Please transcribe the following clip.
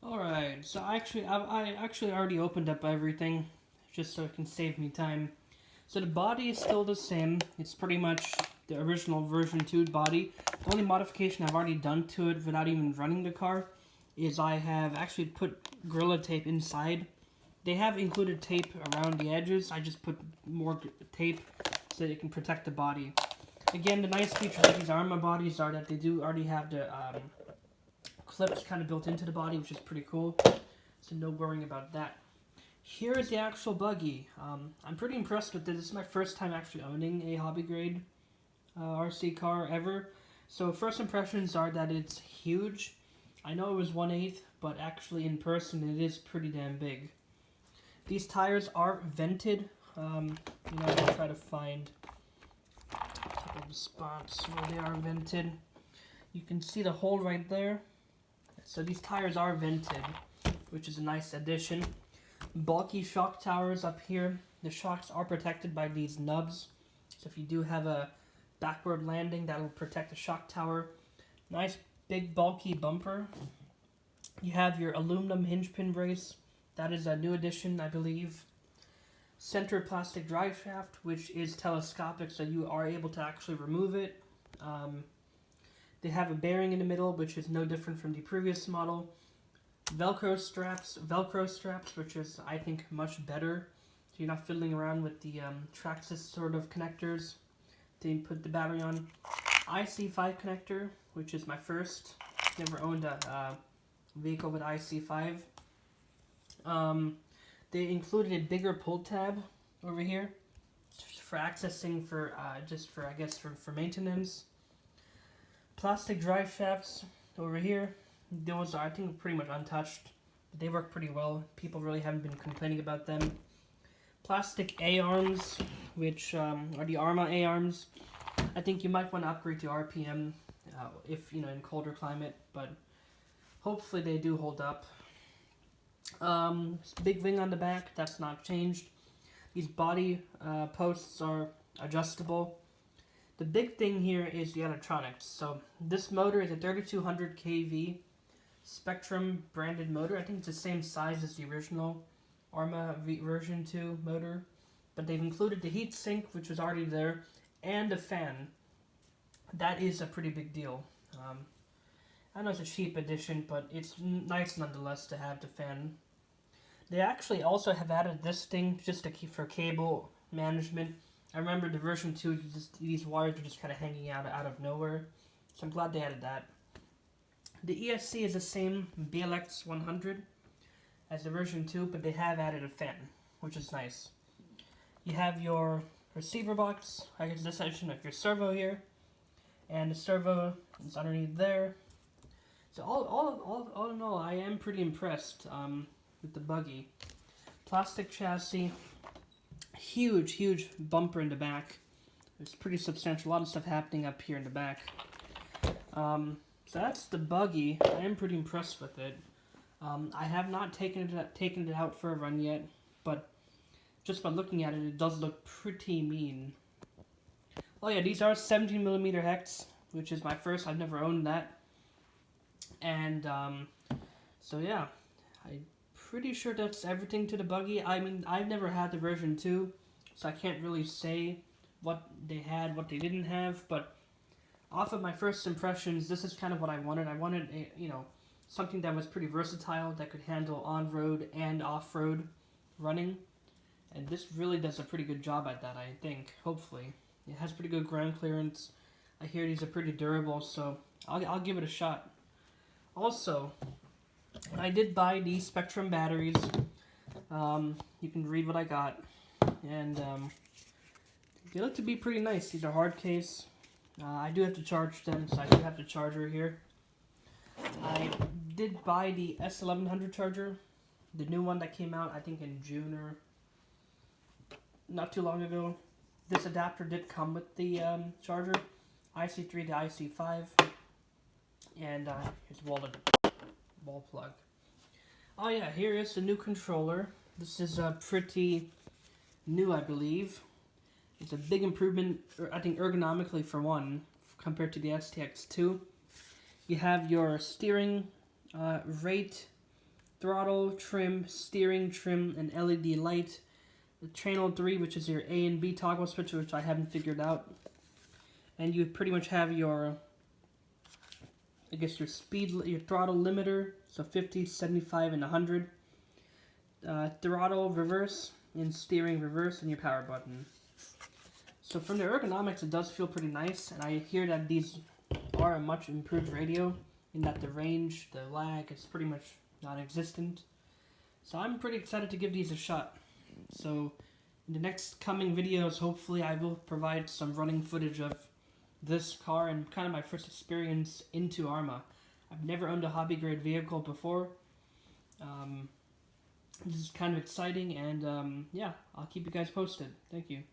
Alright, so I actually already opened up everything, just so it can save me time. So the body is still the same. It's pretty much the original version 2 body. The only modification I've already done to it without even running the car is I have actually put Gorilla Tape inside. They have included tape around the edges. I just put more tape so that it can protect the body. Again, the nice features of these Arrma bodies are that they do already have the clips kind of built into the body, which is pretty cool. So no worrying about that. Here is the actual Buggy. I'm pretty impressed with this. This is my first time actually owning a hobby grade RC car ever. So first impressions are that it's huge. I know it was 1/8, but actually in person it is pretty damn big. These tires are vented. I'm gonna try to find a couple of spots where they are vented. You can see the hole right there. So these tires are vented, which is a nice addition. Bulky shock towers up here. The shocks are protected by these nubs. So if you do have a backward landing, that'll protect the shock tower. Nice big bulky bumper. You have your aluminum hinge pin brace. That is a new addition, I believe. Center plastic drive shaft, which is telescopic, so you are able to actually remove it. They have a bearing in the middle, which is no different from the previous model. Velcro straps, which is, I think, much better. So you're not fiddling around with the Traxxas sort of connectors to put the battery on. IC5 connector, which is my first. Never owned a vehicle with IC5. They included a bigger pull tab over here for accessing for for maintenance. Plastic drive shafts over here. Those are, I think, pretty much untouched. They work pretty well. People really haven't been complaining about them. Plastic A-arms, which are the Arrma A-arms. I think you might want to upgrade to RPM if, in colder climate, but hopefully they do hold up. Big wing on the back, that's not changed. These body posts are adjustable. The big thing here is the electronics. So this motor is a 3200 kV Spectrum branded motor. I think it's the same size as the original Arrma version 2 motor, but they've included the heat sink, which was already there, and a fan. That is a pretty big deal. I know it's a cheap addition, but it's nice nonetheless to have the fan. They actually also have added this thing just to keep for cable management. I remember the version 2, these wires were just kind of hanging out of nowhere, so I'm glad they added that. The ESC is the same BLX 100 as the version 2, but they have added a fan, which is nice. You have your receiver box, I guess this section of your servo here, and the servo is underneath there. So all in all, I am pretty impressed with the Buggy. Plastic chassis, huge bumper in the back. It's pretty substantial, a lot of stuff happening up here in the back. So that's the Buggy. I am pretty impressed with it. I have not taken it out for a run yet, but just by looking at it, it does look pretty mean. Oh yeah, these are 17mm hex, which is my first. I've never owned that. And so yeah, I'm pretty sure that's everything to the Buggy. I mean, I've never had the version 2, so I can't really say what they had, what they didn't have, but off of my first impressions, this is kind of what I wanted. I wanted something that was pretty versatile, that could handle on-road and off-road running, and this really does a pretty good job at that, I think, hopefully. It has pretty good ground clearance. I hear these are pretty durable, so I'll give it a shot. Also, I did buy these Spectrum batteries. You can read what I got, and they look to be pretty nice. These are hard case. I do have to charge them, so I do have the charger here. I did buy the S1100 charger, the new one that came out, I think in June or not too long ago. This adapter did come with the charger, IC3 to IC5, and here's wall plug. Oh yeah, here is the new controller. This is pretty new, I believe. It's a big improvement, I think, ergonomically for one, compared to the STX2. You have your steering rate throttle, trim, steering, trim, and LED light. The channel 3, which is your A and B toggle switch, which I haven't figured out. And you pretty much have your, I guess, your speed, your throttle limiter, so 50, 75, and 100. Throttle reverse, and steering reverse, and your power button. So from the ergonomics, it does feel pretty nice, and I hear that these are a much improved radio, in that the range, the lag is pretty much non-existent. So I'm pretty excited to give these a shot. So in the next coming videos, hopefully I will provide some running footage of this car and kind of my first experience into Arrma. I've never owned a hobby grade vehicle before. This is kind of exciting, and yeah, I'll keep you guys posted. Thank you.